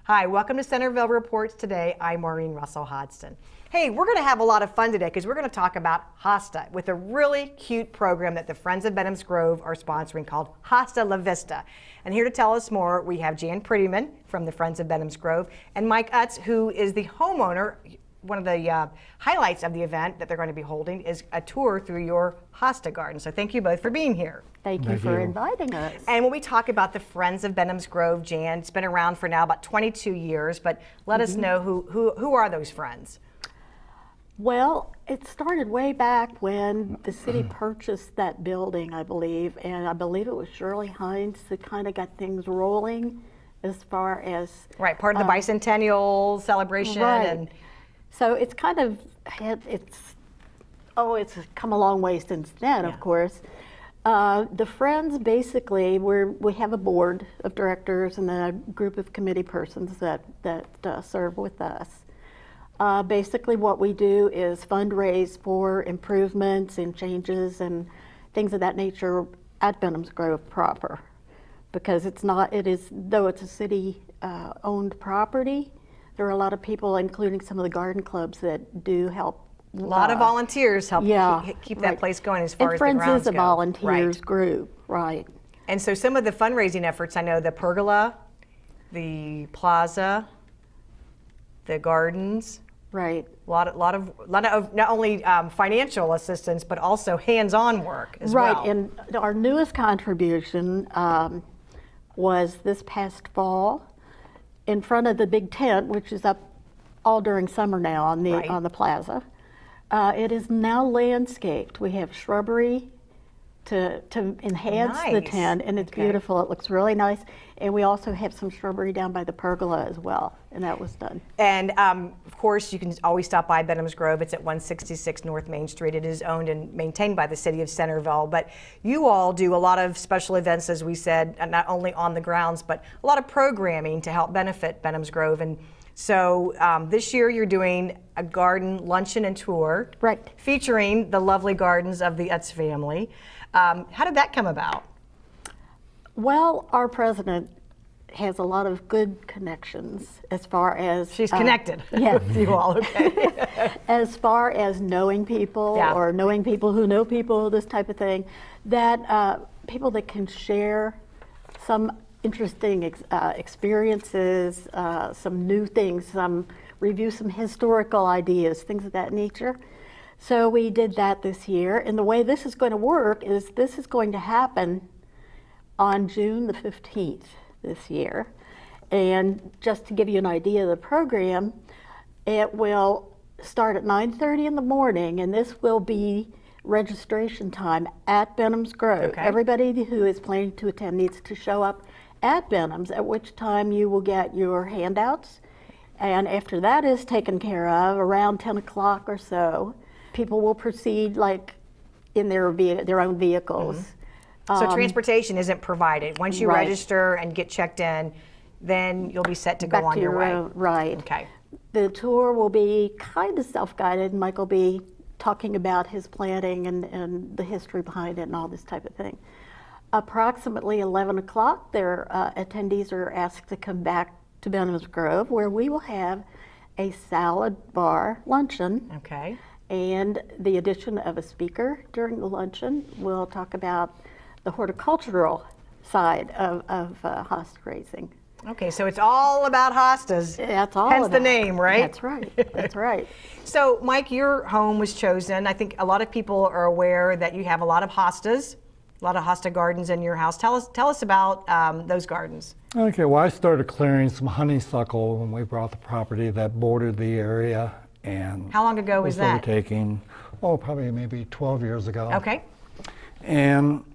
Hi, welcome to Centerville Reports Today. I'm Maureen Russell Hodgson. Hey, we're going to have a lot of fun today because we're going to talk about Hosta with a really cute program that the Friends of Benham's Grove are sponsoring called Hosta La Vista. And here to tell us more, we have Jan Prettyman from the Friends of Benham's Grove and Mike Utz, who is the homeowner. One of the highlights of the event that they're going to be holding is a tour through your Hosta garden. So thank you both for being here. Thank you for inviting us. And when we talk about the Friends of Benham's Grove, Jan, it's been around for now about 22 years, but let us know who are those friends? Well, it started way back when the city purchased that building, I believe, and I believe it was Shirley Hines that kind of got things rolling as far as... Right, part of the bicentennial celebration. Right. And so it's kind of, it's come a long way since then, of course. The Friends, basically, we have a board of directors and then a group of committee persons that serve with us. Basically, what we do is fundraise for improvements and changes and things of that nature at Benham's Grove proper, because though it's a city-owned property, there are a lot of people, including some of the garden clubs, that do help. A lot of volunteers help keep that place going as far as the grounds go. Friends is a volunteers group, right. And so some of the fundraising efforts, I know the pergola, the plaza, the gardens. Right. A lot of not only financial assistance, but also hands-on work as well. Right, and our newest contribution was this past fall in front of the big tent, which is up all during summer now on the plaza. It is now landscaped. We have shrubbery to enhance the tent, and it's beautiful. It looks really nice. And we also have some shrubbery down by the pergola as well, and that was done. And of course, you can always stop by Benham's Grove. It's at 166 North Main Street. It is owned and maintained by the city of Centerville. But you all do a lot of special events, as we said, not only on the grounds, but a lot of programming to help benefit Benham's Grove. And so this year you're doing a garden luncheon and tour, featuring the lovely gardens of the Utz family. How did that come about? Well, our president has a lot of good connections as far as... She's connected. Yes. You all, okay. As far as knowing people or knowing people who know people, this type of thing, that people that can share some interesting experiences, some new things, review some historical ideas, things of that nature. So we did that this year, and the way this is going to work is this is going to happen on June the 15th this year. And just to give you an idea of the program, it will start at 9:30 in the morning, and this will be registration time at Benham's Grove. Okay. Everybody who is planning to attend needs to show up at Benham's, at which time you will get your handouts. And after that is taken care of, around 10 o'clock or so, people will proceed like in their own vehicles. So transportation isn't provided. Once you register and get checked in, then you'll be set to go on your way. Right. Okay. The tour will be kind of self-guided. Mike will be talking about his planting and the history behind it and all this type of thing. Approximately 11 o'clock, their attendees are asked to come back to Benham's Grove, where we will have a salad bar luncheon. Okay. And the addition of a speaker during the luncheon. We'll talk about the horticultural side of hosta raising. Okay, so it's all about hostas. That's all. Hence the name, right? That's right. That's right. So, Mike, your home was chosen. I think a lot of people are aware that you have a lot of hostas, a lot of hosta gardens in your house. Tell us about those gardens. Okay, well, I started clearing some honeysuckle when we bought the property that bordered the area. And how long ago was that? Overtaking, probably maybe 12 years ago. Okay. And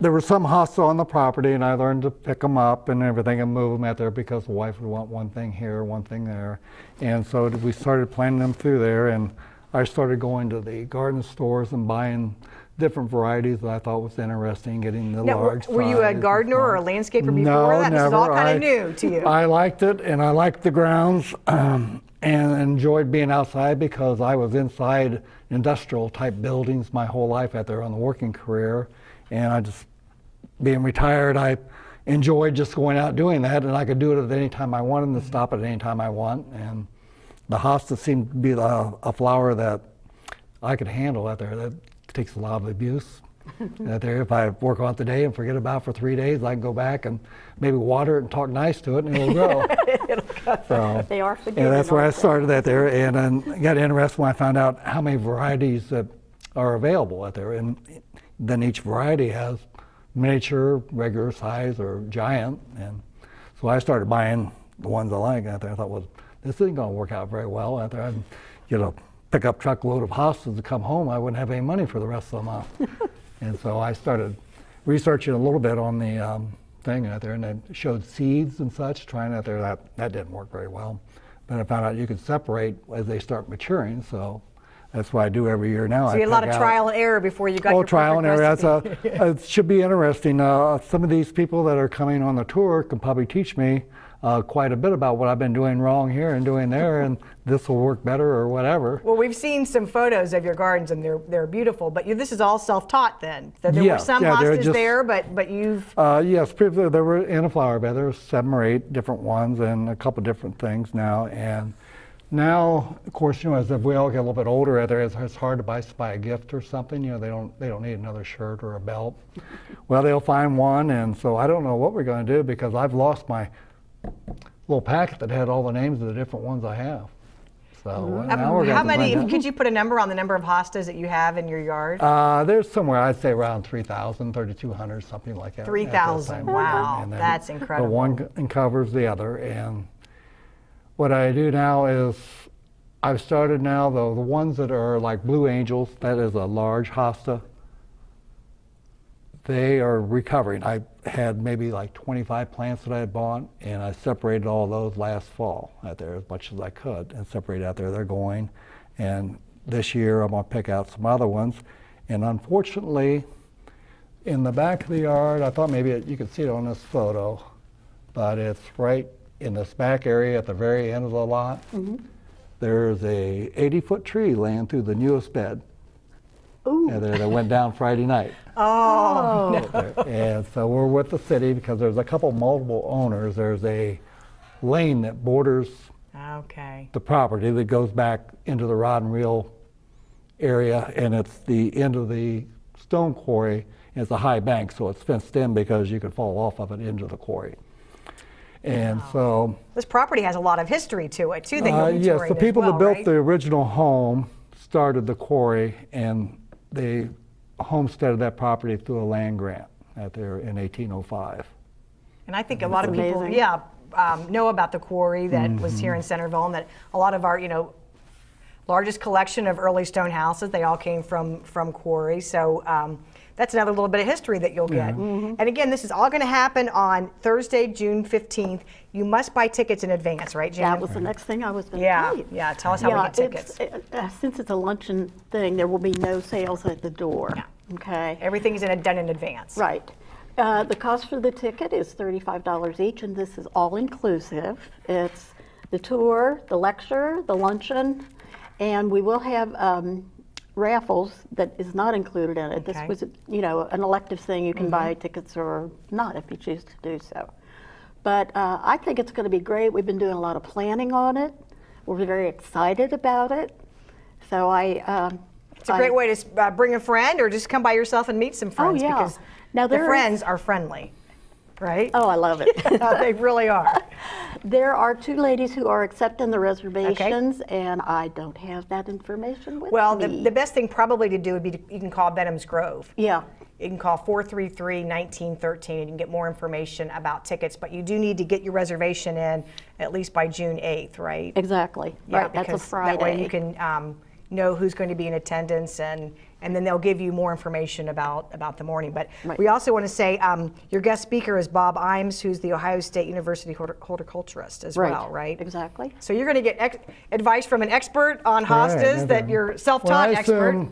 there were some hosta on the property, and I learned to pick them up and everything and move them out there because the wife would want one thing here, one thing there. And so we started planting them through there, and I started going to the garden stores and buying different varieties that I thought was interesting, getting the large Were you a gardener or a landscaper before that? Never. This is all kind of new to you. I liked it, and I liked the grounds. And enjoyed being outside because I was inside industrial type buildings my whole life out there on the working career. And I just, being retired, I enjoyed just going out doing that, and I could do it at any time I wanted and stop at any time I want. And the hosta seemed to be a flower that I could handle out there. That takes a lot of abuse. Out there, if I work on it today and forget about it for 3 days, I can go back and maybe water it and talk nice to it, and it'll grow. So, They are forgiving. and that's where I also. started that there, and I got interested when I found out how many varieties that are available out there, and then each variety has miniature, regular size, or giant, and so I started buying the ones I like out there. I thought, well, this isn't going to work out very well out there. I'd get a pickup truckload of hostas to come home. I wouldn't have any money for the rest of the month. And so I started researching a little bit on the thing out there, and it showed seeds and such, trying out there. That didn't work very well. But I found out you can separate as they start maturing, so that's what I do every year now. So you had a lot of trial and error before you got your trial and perfect error. recipe. It should be interesting. Some of these people that are coming on the tour can probably teach me quite a bit about what I've been doing wrong here and doing there, and this will work better or whatever. Well, we've seen some photos of your gardens, and they're beautiful. But this is all self-taught then. So there were some hostas there, but you've yes, previously there were in a flower bed. There were 7 or 8 different ones and a couple different things now. And now, of course, as we all get a little bit older, it's hard to buy a gift or something. They don't need another shirt or a belt. Well, they'll find one, and so I don't know what we're going to do because I've lost my little packet that had all the names of the different ones I have. So now we're how many? Could you put a number on the number of hostas that you have in your yard? There's somewhere I'd say around 3,000, 3,200, something like that. 3,000. Wow, And then that's incredible. The one covers the other, and what I do now is I've started now the ones that are like Blue Angels. That is a large hosta. They are recovering. I had maybe like 25 plants that I had bought, and I separated all those last fall out there as much as I could and separated out there. They're going, and this year I'm going to pick out some other ones. And unfortunately, in the back of the yard, I thought maybe you could see it on this photo, but it's right in this back area at the very end of the lot. Mm-hmm. There's a 80-foot tree laying through the newest bed. Ooh. That went down Friday night. Oh, no. And so we're with the city because there's a couple multiple owners. There's a lane that borders the property that goes back into the rod and reel area, and it's the end of the stone quarry, and it's a high bank, so it's fenced in because you could fall off of it into the quarry. And so this property has a lot of history to it too. That you'll be yes, touring the people as well, that built right? the original home started the quarry, and they homesteaded that property through a land grant out there in 1805. And I think a lot of people, amazing. know about the quarry that was here in Centerville, and that a lot of our, largest collection of early stone houses, they all came from quarry. So that's another little bit of history that you'll get. Mm-hmm. And again, this is all going to happen on Thursday, June 15th. You must buy tickets in advance, right, Jan? That was the next thing I was going to tell you. Yeah, tell us how we get tickets. Since it's a luncheon thing, there will be no sales at the door. Yeah. Okay. Everything's done in advance. Right. The cost for the ticket is $35 each, and this is all inclusive. It's the tour, the lecture, the luncheon, and we will have raffles that is not included in it. This was, an elective thing. You can buy tickets or not if you choose to do so. But I think it's going to be great. We've been doing a lot of planning on it. We're very excited about it. So it's a great way to bring a friend or just come by yourself and meet some friends because now the friends are friendly, right? Oh, I love it. They really are. There are 2 ladies who are accepting the reservations, and I don't have that information with me. Well, the best thing probably to do would be you can call Benham's Grove. Yeah. You can call 433-1913 and you can get more information about tickets, but you do need to get your reservation in at least by June 8th, right? Exactly. Yeah, right, that's a because Friday. that way you can know who's going to be in attendance, and then they'll give you more information about the morning. But we also want to say your guest speaker is Bob Iams, who's the Ohio State University horticulturist as well, right? Exactly. So you're going to get advice from an expert on hostas that you're self-taught expert.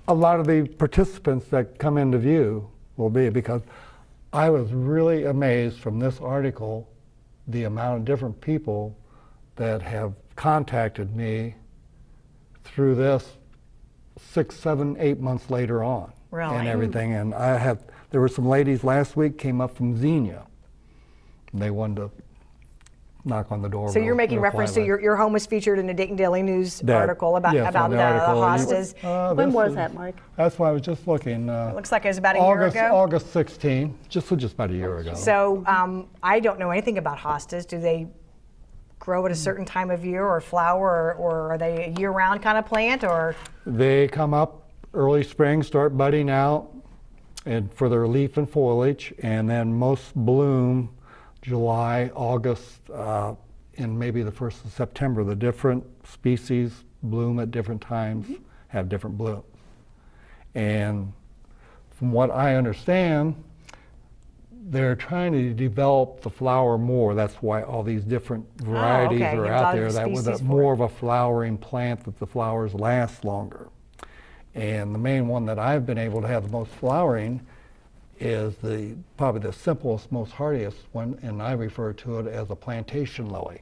A lot of the participants that come into view will be, because I was really amazed from this article the amount of different people that have contacted me through this 6, 7, 8 months later on. Really? And everything. And there were some ladies last week came up from Xenia And they wanted to knock on the door. So you're making reference to your home was featured in a Dayton Daily News article about yes, about the the article. hostas. When was that, Mike? That's why I was just looking. It looks like it was about a year ago. August 16, just about a year ago. So I don't know anything about hostas. Do they grow at a certain time of year or flower, or are they a year-round kind of plant? Or They come up early spring, start budding out, and for their leaf and foliage, and then most bloom July, August, and maybe the 1st of September. The different species bloom at different times, have different blooms. And from what I understand, they're trying to develop the flower more. That's why all these different varieties okay. are You've out got there. That species was more of a flowering plant that the flowers last longer. And the main one that I've been able to have the most flowering is probably the simplest, most hardiest one, and I refer to it as a plantation lily.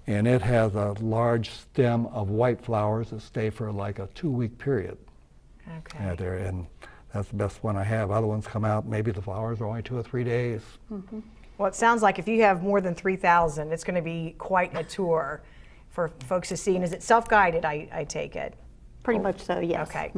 And it has a large stem of white flowers that stay for like a 2-week period. okay. Out there, and that's the best one I have. Other ones come out, maybe the flowers are only 2 or 3 days. Well, it sounds like if you have more than 3,000, it's going to be quite a tour for folks to see. And is it self-guided? I take it. Pretty much so, yes. Okay.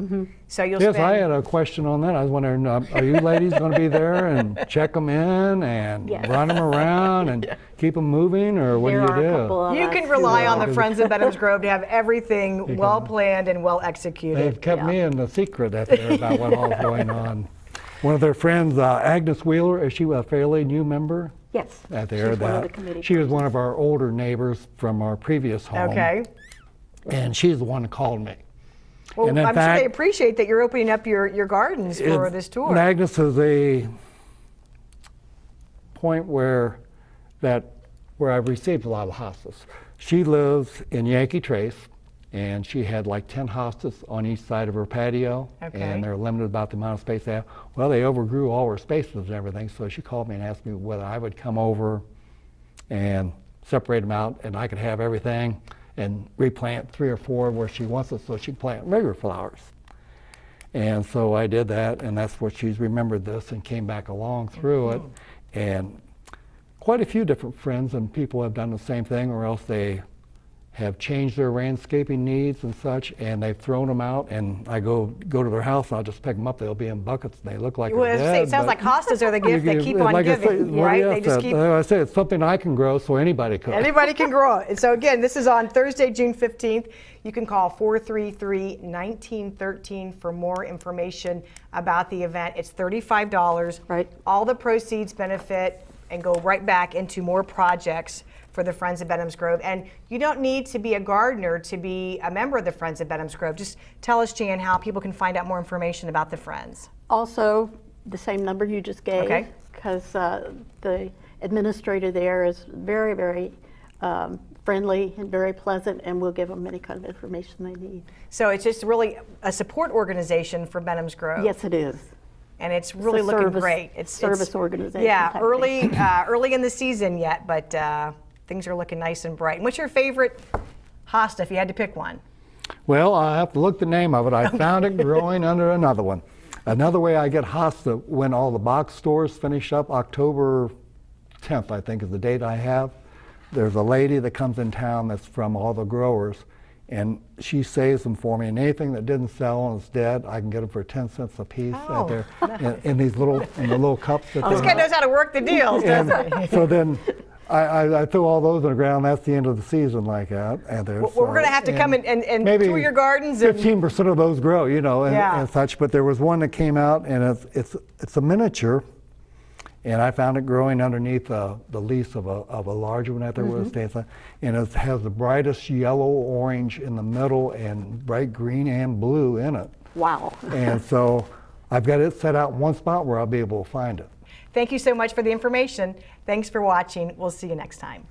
So you'll Yes, spend. I had a question on that. I was wondering, are you ladies going to be there and check them in and Yes. run them around and keep them moving, or what There do are you a do? couple of You us can who rely on are- the Friends of Benham's Grove to have everything well planned and well executed. They've kept me in the secret out there about what all's going on. One of their friends, Agnes Wheeler, is she a fairly new member? Yes. Out there, She's one of the committee she was one of our older neighbors from our previous home. Okay. And she's the one that called me. Well, And in I'm sure fact, they appreciate that you're opening up your gardens for this tour. Agnes is a point where I've received a lot of hostas. She lives in Yankee Trace, and she had like 10 hostas on each side of her patio, Okay. and they're limited about the amount of space they have. Well, they overgrew all her spaces and everything, so she called me and asked me whether I would come over and separate them out, and I could have everything and replant 3 or 4 where she wants it, so she can plant regular flowers. And so I did that, and that's what she's remembered this and came back along through it. And quite a few different friends and people have done the same thing, or else they have changed their landscaping needs and such, and they've thrown them out, and I go to their house and I'll just pick them up. They'll be in buckets and they look like Well, they're as I say, dead. it sounds but like hostas are the gift that keep on like I giving, say, right? Maria They just said, keep. I say it's something I can grow, so anybody could. Anybody can grow it. And so again, this is on Thursday, June 15th. You can call 433-1913 for more information about the event. It's $35. Right. All the proceeds benefit and go right back into more projects for the Friends of Benham's Grove. And you don't need to be a gardener to be a member of the Friends of Benham's Grove. Just tell us, Jan, how people can find out more information about the Friends. Also, the same number you just gave. Okay. Because the administrator there is very, very friendly and very pleasant, and we'll give them any kind of information they need. So it's just really a support organization for Benham's Grove. Yes, it is. And it's really a looking service- great. service organization Yeah, type early early in the season yet, but things are looking nice and bright. And what's your favorite hosta if you had to pick one? Well, I have to look the name of it. I found it growing under another one. Another way I get hosta, when all the box stores finish up, October 10th, I think is the date I have. There's a lady that comes in town that's from all the growers, and she saves them for me. And anything that didn't sell and is dead, I can get them for 10 cents a piece out there in the little cups. That This they guy knows how to work the deals, doesn't he? and so then I threw all those on the ground. That's the end of the season, like that. And Well, we're going to have to come and maybe tour your gardens. And 15% of those grow, and, Yeah. and such. But there was one that came out, and it's a miniature, and I found it growing underneath the leaf of a larger one out there where it stands. And it has the brightest yellow orange in the middle and bright green and blue in it. Wow. And so I've got it set out in one spot where I'll be able to find it. Thank you so much for the information. Thanks for watching. We'll see you next time.